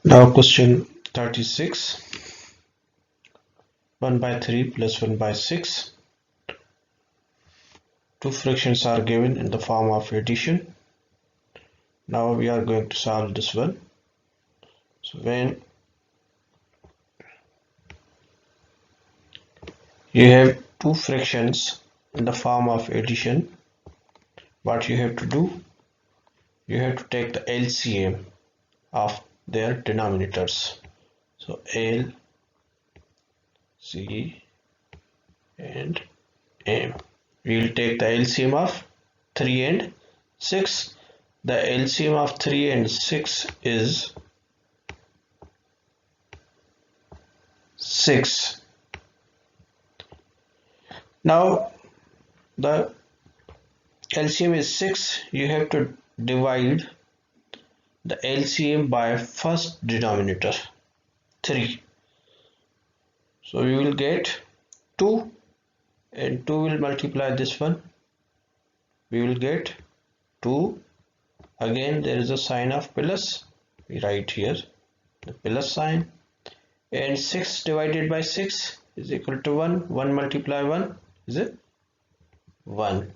Now question 36. 1 by 3 plus 1 by 6. Two fractions are given in the form of addition. Now we are going to solve this one. So when you have two fractions in the form of addition, what you have to do? You have to take the LCM of their denominators. So L, C and M. We will take the LCM of 3 and 6. The LCM of 3 and 6 is 6. Now the LCM is 6. You have to divide the LCM by first denominator 3. So we will get 2 and 2 will multiply this one. We will get 2. Again there is a sign of plus. We write here the plus sign. And 6 divided by 6 is equal to 1. 1 multiply 1 is it 1.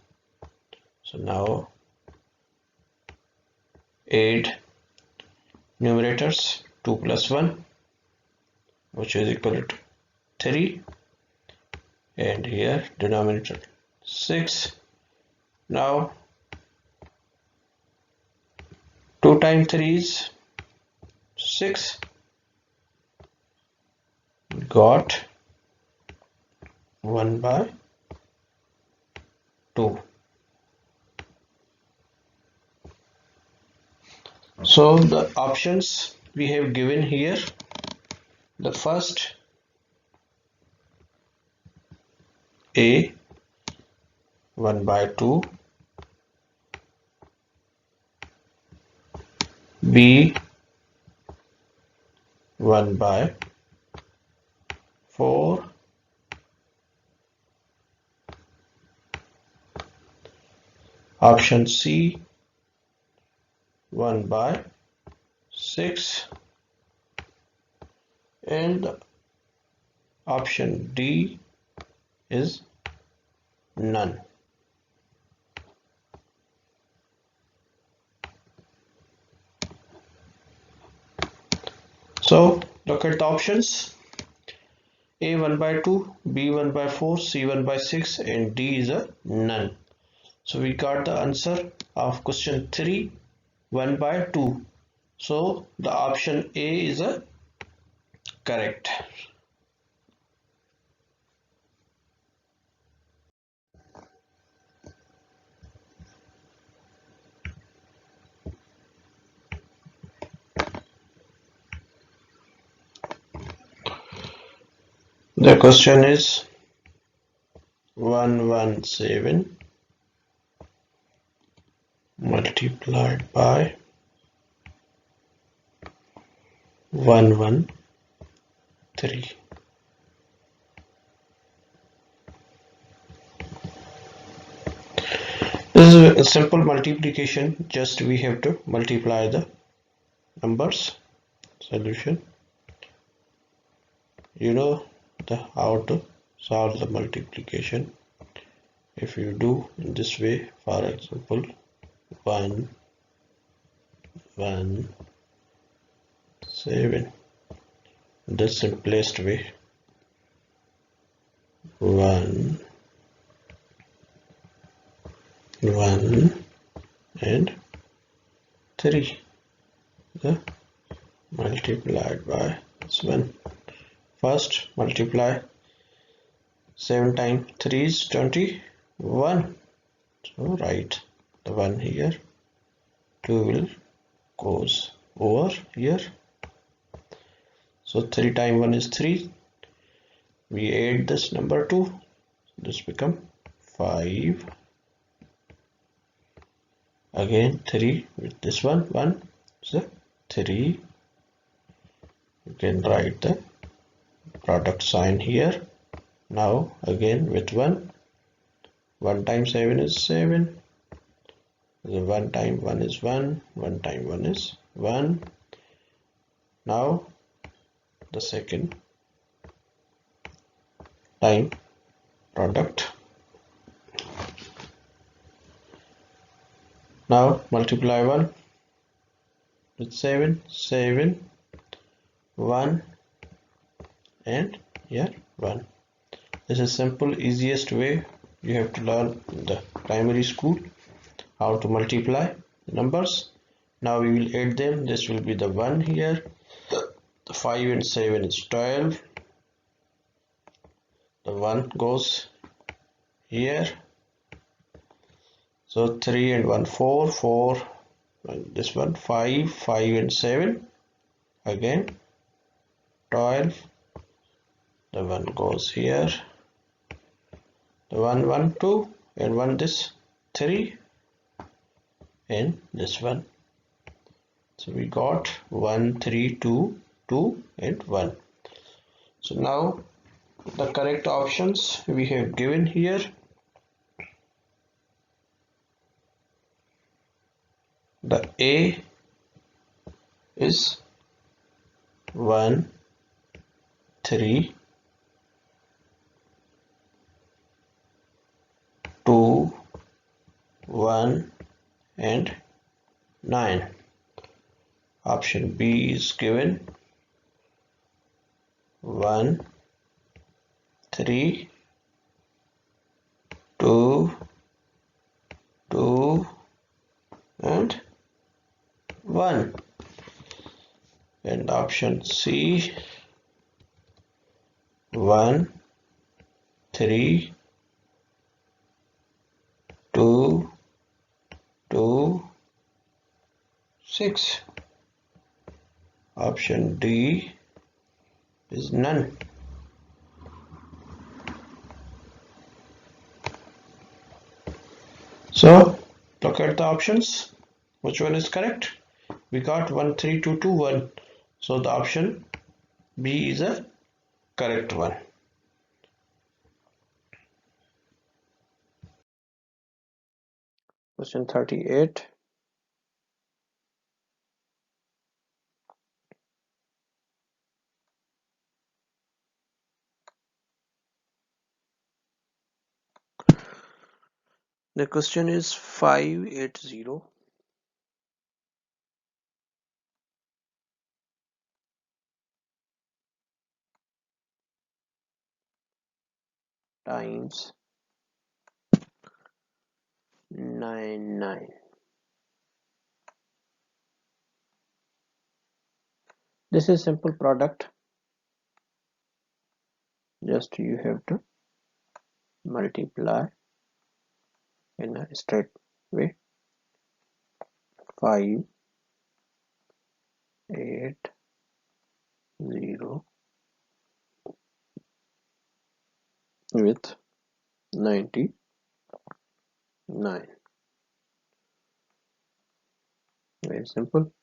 So now add numerators 2 plus 1, which is equal to 3, and here denominator 6. Now 2 times 3 is 6. Got 1 by 2. So the options we have given here, the first A 1 by 2, B 1 by 4, option C 1 by 6, and option D is none. So look at the options. A 1 by 2, B 1 by 4, C 1 by 6 and D is a none. So we got the answer of question 3, 1 by 2. So the option A is a correct. The question is 117 multiplied by 113. This is a simple multiplication, just we have to multiply the numbers. Solution. You know how to solve the multiplication. If you do in this way, for example 1 1 7, the simplest way, 1 1 and 3, the multiplied by this one. First multiply 7 times 3 is 21. So write the 1 here, 2 will goes over here. So 3 times 1 is 3. We add this number 2. This become 5. Again 3 with this one, 1 so 3. You can write the product sign here. Now again with 1 times 7 is 7. The 1 times 1 is 1, 1 times 1 is 1. Now the second time product. Now multiply 1 with 7, 7, 1 and here 1. This is simple, easiest way you have to learn in the primary school, how to multiply numbers. Now we will add them. This will be the 1 here. The 5 and 7 is 12. The 1 goes here. So 3 and 1, 4, 4, and this one 5, 5 and 7, again 12. The 1 goes here. The 1, 1, 2, and 1 this 3, and this one. So we got 1, 3, 2, 2 and 1. So now the correct options we have given here. The A is 1, 3, 2, 1 and 9. Option B is given 1, 3, 2, 2 and 1. And option C 1, 3, 2, 2, 6. Option D is none. So look at the options. Which one is correct? We got 1, 3, 2, 2, 1. So the option B is a correct one. Question 38. The question is 580 times 99. This is simple product. Just you have to multiply in a straight way. 5, 8, 0 with 99. Very simple.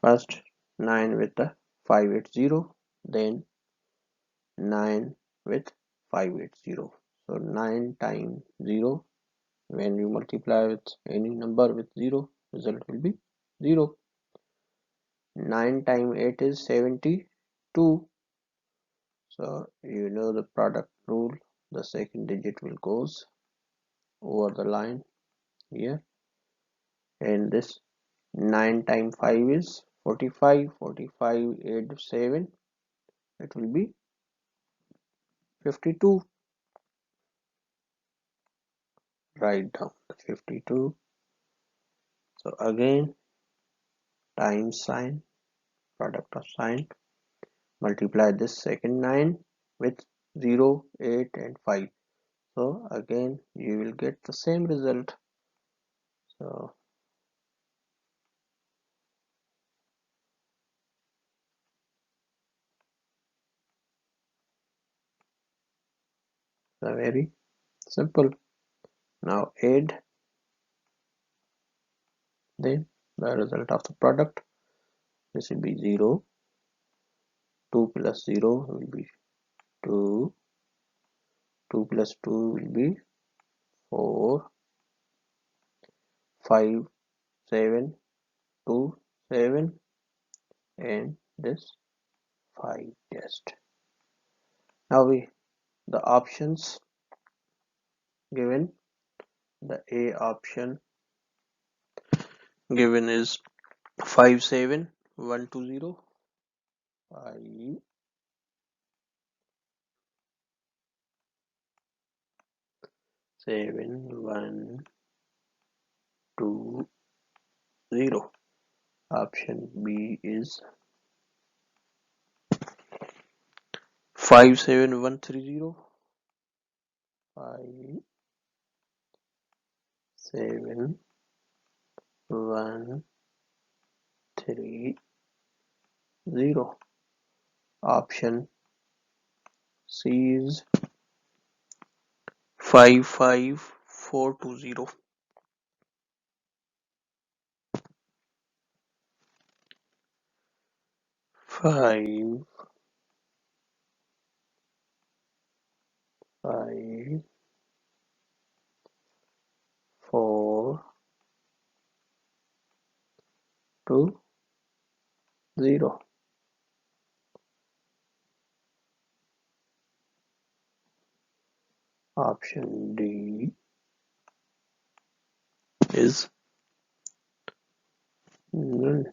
First 9 with the 580, then 9 with 580. So 9 times 0, when you multiply with any number with 0, result will be 0. 9 times 8 is 72. So you know the product rule, the second digit will goes over the line here, and this 9 times 5 is 45. 45 add 7, it will be 52. Write down the 52. So again times sign, product of sign, multiply this second 9 with 0, 8 and 5. So again you will get the same result. So very simple. Now add then the result of the product. This will be 0. 2 plus 0 will be 2. 2 plus 2 will be 4. 5, 7, 2, 7 and this 5 test. Now the options given, the A option given is 57120, 57120. Option B is 57130, 57130. Option C is 55420. 5, 5, 4, 2, 0. Option D is none.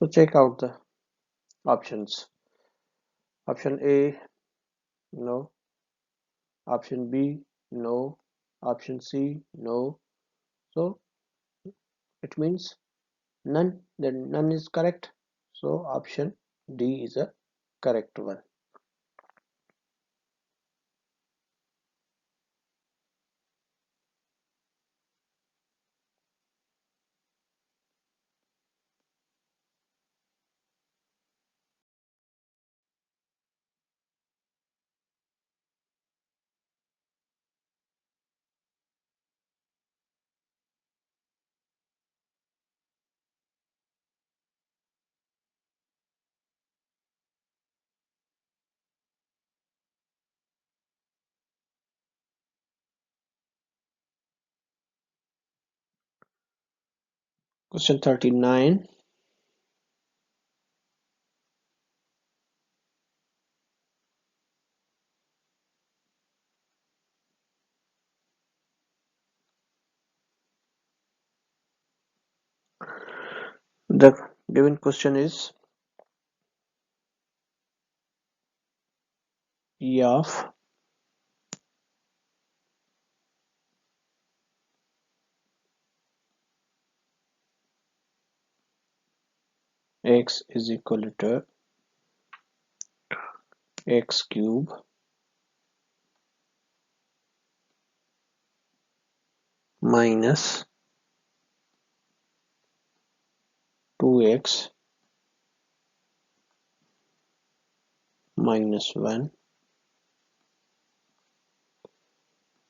So check out the options. Option A, no. Option B, no. Option C, no. So it means none. Then none is correct. So option D is a correct one. Question 39. The given question is P of x is equal to x cube minus 2x minus 1,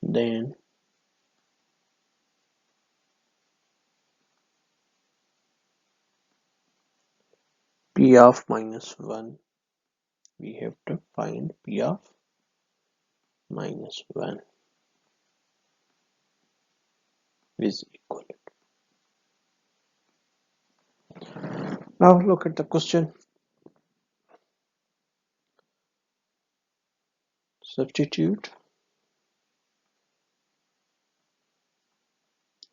then P of minus 1, we have to find P of minus 1 is equal. Now look at the question. Substitute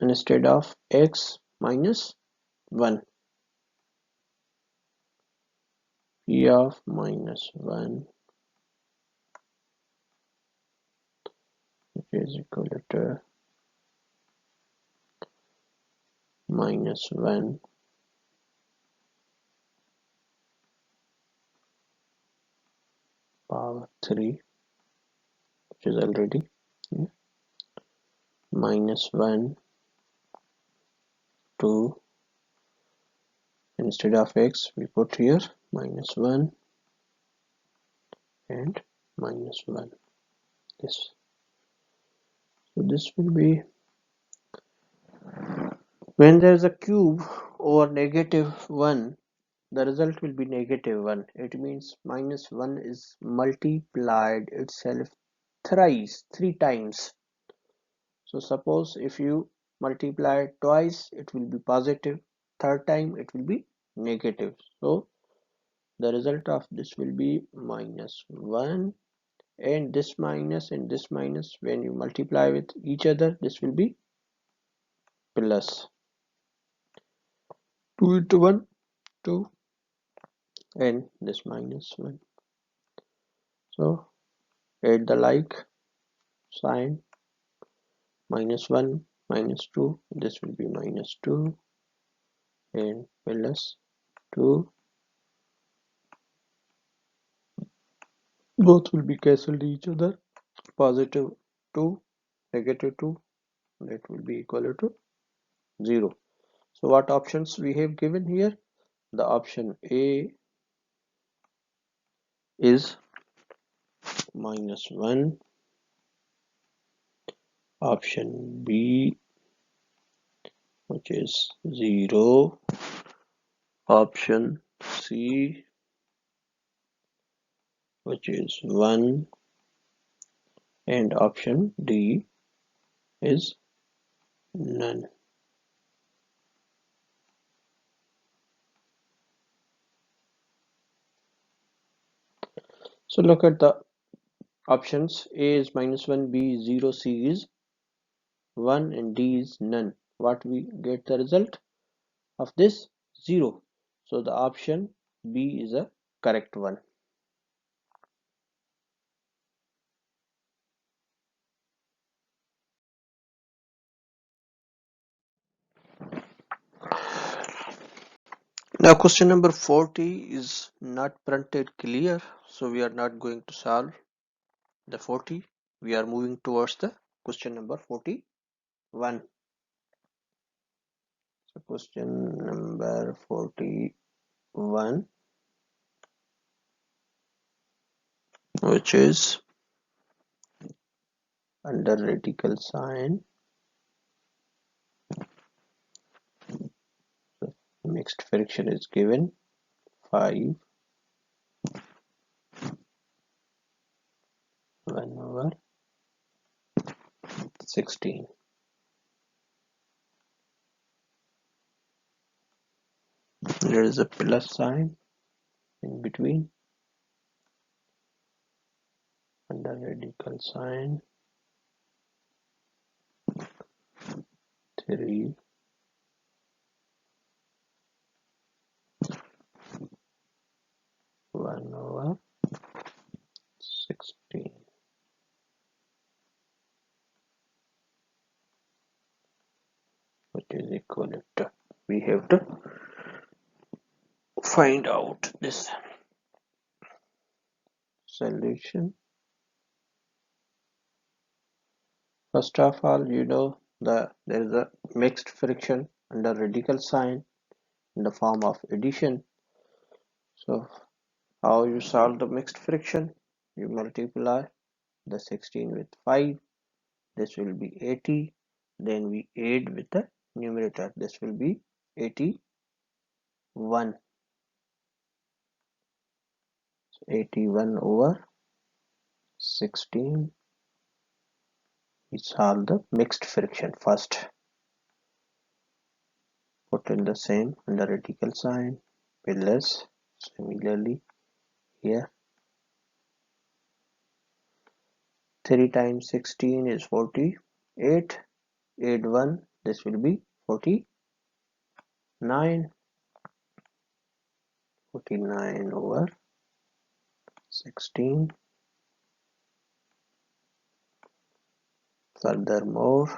instead of x minus 1, P of minus 1 is equal to minus 1 power 3, which is already here, minus 1 2, instead of x we put here minus 1 and minus 1. This, so this will be, when there is a cube over negative 1, the result will be -1. It means -1 is multiplied itself thrice, 3 times. So suppose if you multiply twice, it will be positive. Third time, it will be negative. So the result of this will be -1, and this minus and this minus, when you multiply with each other, this will be plus 2 into 1, 2, and this -1. So add the like sign, -1, -2, this will be -2, and plus 2. Both will be cancelled each other. Positive 2, negative 2, that will be equal to 0. So what options we have given here? The option A is -1, option B, which is 0, option C, which is 1, and option D is none. So look at the options. A is -1, B is 0, C is 1, and D is none. What we get the result of this? 0. So the option B is a correct one. Now question number 40 is not printed clear, so we are not going to solve the 40. We are moving towards the question number 41. So question number 41, which is under radical sign, mixed fraction is given 5, 1/16. There is a plus sign in between, under radical sign 3, 1/16, which is equal to, we have to find out this solution. First of all, you know there is a mixed fraction under radical sign in the form of addition. So how you solve the mixed fraction? You multiply the 16 with 5, this will be 80, then we add with the numerator, this will be 81. So 81/16. We solve the mixed fraction first. Put in the same under radical sign, plus similarly here 3 times 16 is 48, add 1, this will be 49, 49/16. Furthermore,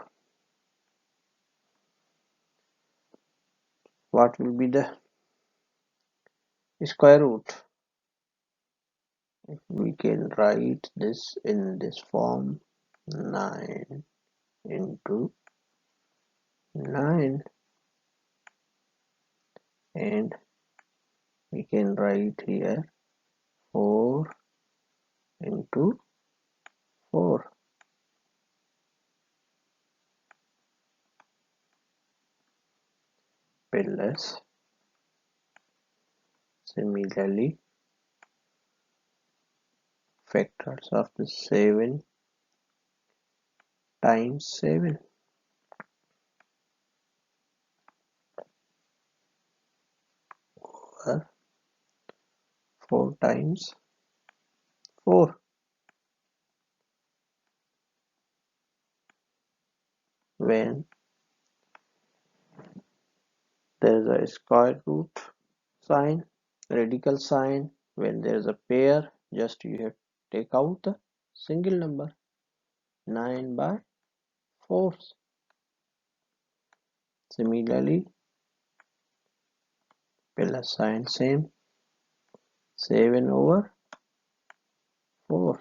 what will be the square root? We can write this in this form, 9 into 9, and we can write here 4 into 4, plus Similarly, factors of the 7 times 7 over 4 times 4. When there is a square root sign, radical sign, when there is a pair, just you have to take out the single number 9 by 4. Similarly, plus sign same, 7 over 4.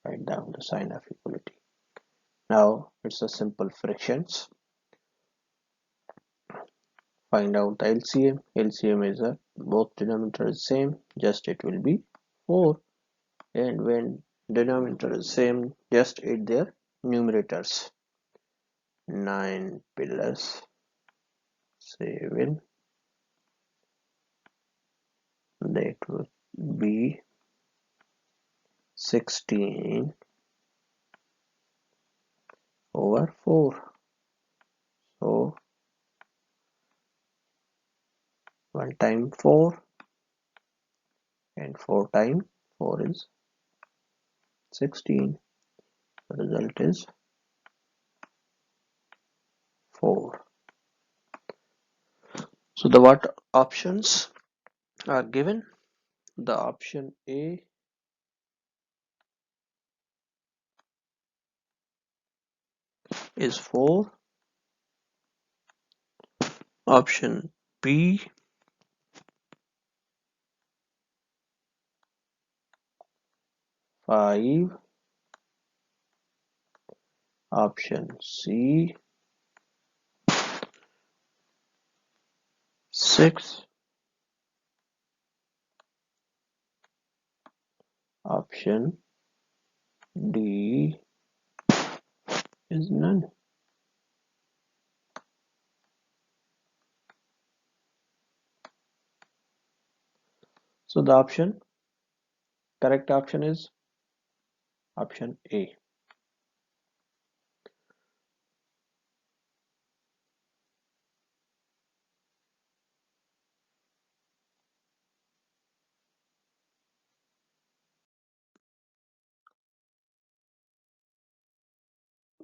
Write down the sign of equality. Now it's a simple fractions. Find out the LCM. LCM is a both denominator is same, just it will be 4. And when denominator is same, just add their numerators. 9 plus 7, that would be 16 over 4. So 1 time 4 and 4 time 4 is 16. The result is 4. So the what options are given? The option A is 4, option B 5, option C 6, option D is none. So the correct option is option A.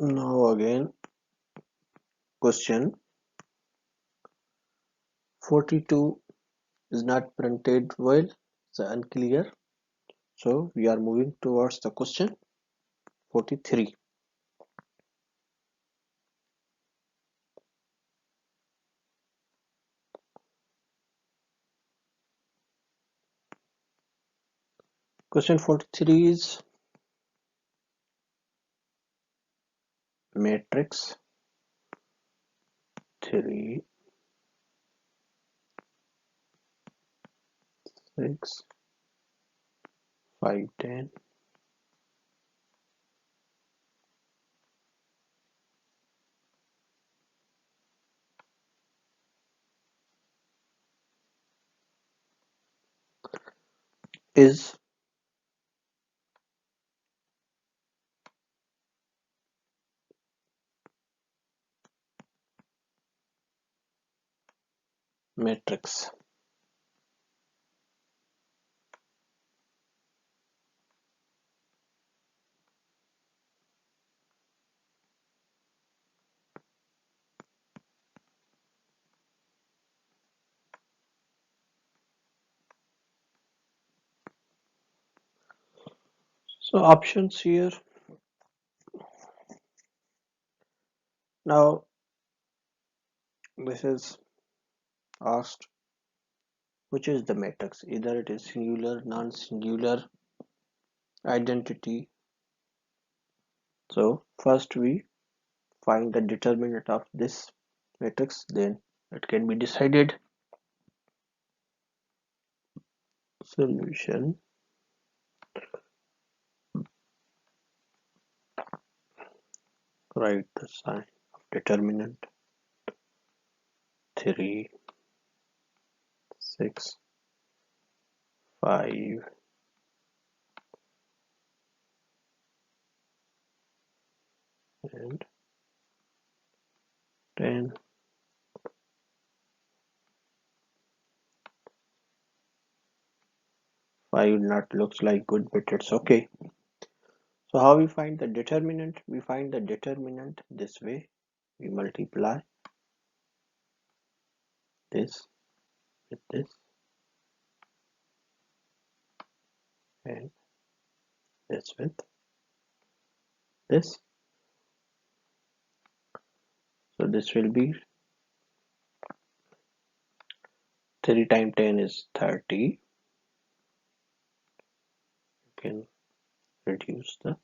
Now again, question 42 is not printed well, it's unclear. So we are moving towards the question 43. Question 43 is matrix 3, 6, 5, 10. Is matrix. So options here. Now this is asked which is the matrix, either it is singular, non-singular, identity. So first we find the determinant of this matrix, then it can be decided. Solution. Write the sign of determinant. 3, 6, 5, and 10. 5 not looks like good, but it's okay. So how we find the determinant? We find the determinant this way. We multiply this with this and this with this. So this will be 3 times 10 is 30. You can reduce the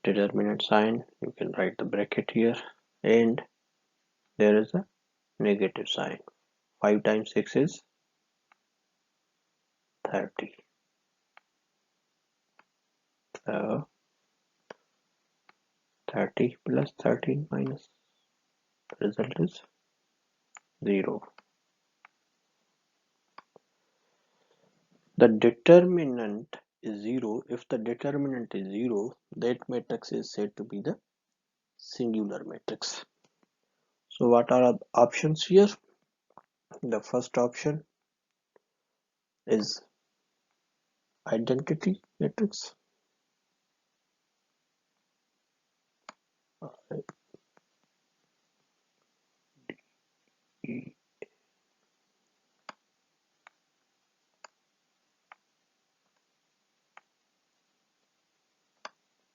determinant sign. You can write the bracket here, and there is a negative sign. 5 times 6 is 30. So 30 plus 13 minus, the result is 0. The determinant is 0. If the determinant is 0, that matrix is said to be the singular matrix. So what are the options here? The first option is identity matrix.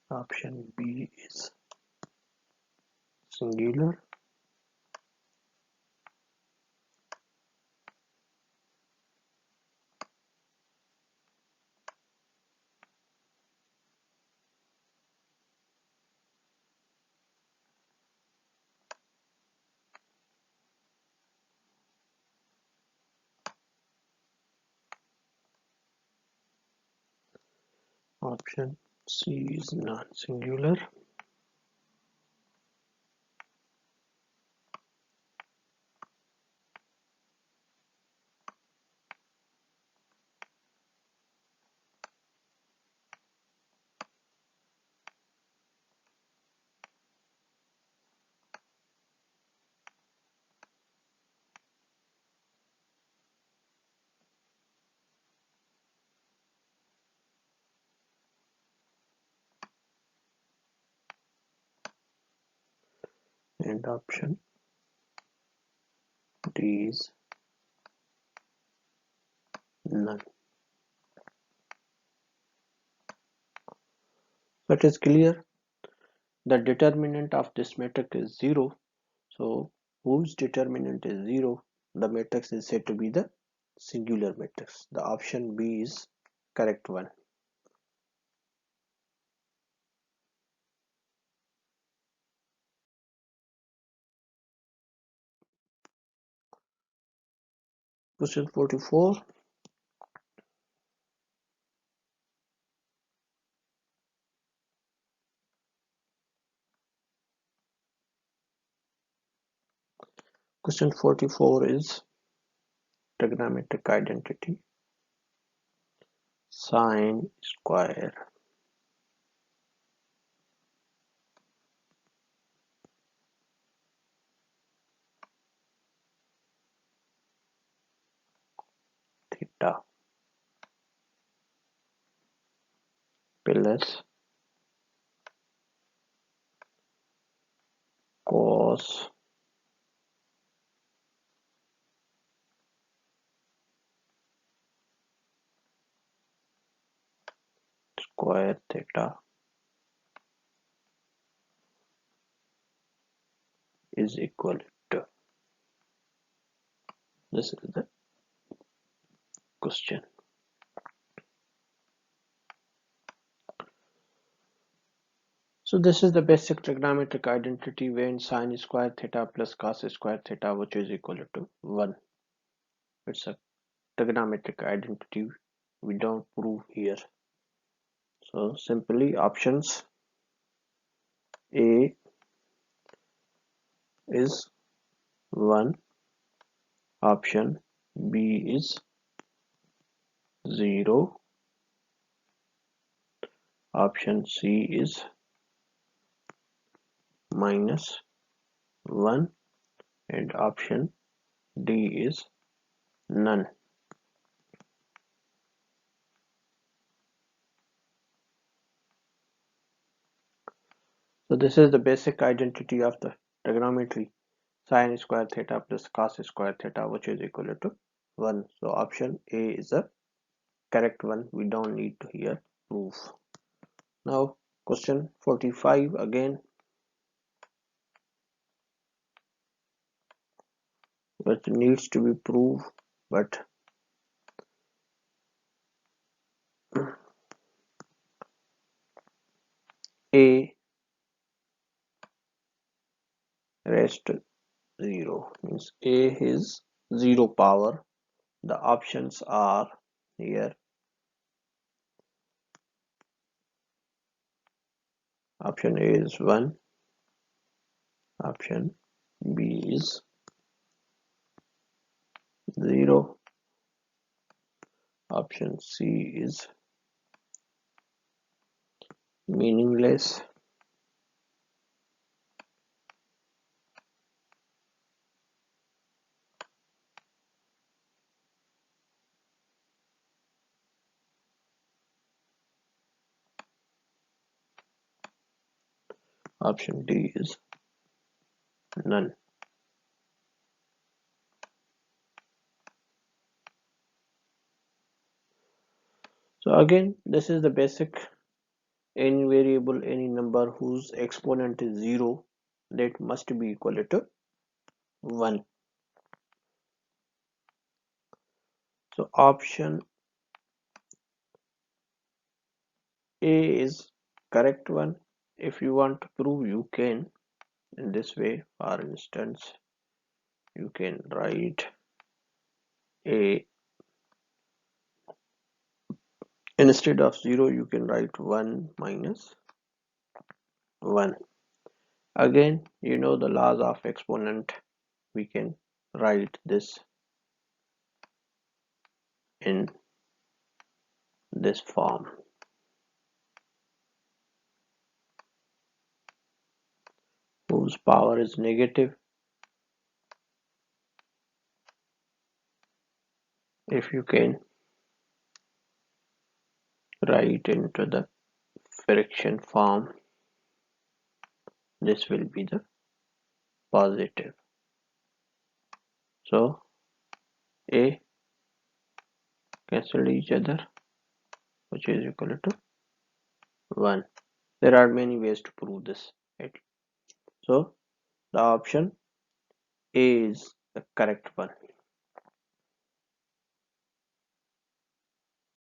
Option B is singular. Option C is non-singular. And option D is none. So it is clear the determinant of this matrix is 0. So whose determinant is 0, the matrix is said to be the singular matrix. The option B is correct one. Question 44. Question 44 is trigonometric identity. Sine square theta plus cos square theta is equal to, this is the question. So this is the basic trigonometric identity when sine square theta plus cos square theta, which is equal to 1. It's a trigonometric identity we don't prove here. So simply options A is 1, option B is 0, option C is -1, and option D is none. So this is the basic identity of the trigonometry, sine square theta plus cos square theta, which is equal to 1. So option A is the correct one. We don't need to here prove. Now question 45 again, which needs to be proved, but A raised to 0 means A is 0 power. The options are here. Option A is 1, option B is 0, option C is meaningless, option D is none. So again, this is the basic. Any variable, any number whose exponent is 0, that must be equal to 1. So option A is correct one. If you want to prove, you can in this way. For instance, you can write A, instead of 0 you can write 1 minus 1. Again, you know the laws of exponent. We can write this in this form. Whose power is negative. If you can write into the fraction form, this will be the positive. So A cancel each other, which is equal to 1. There are many ways to prove this, right? So the option A is the correct one.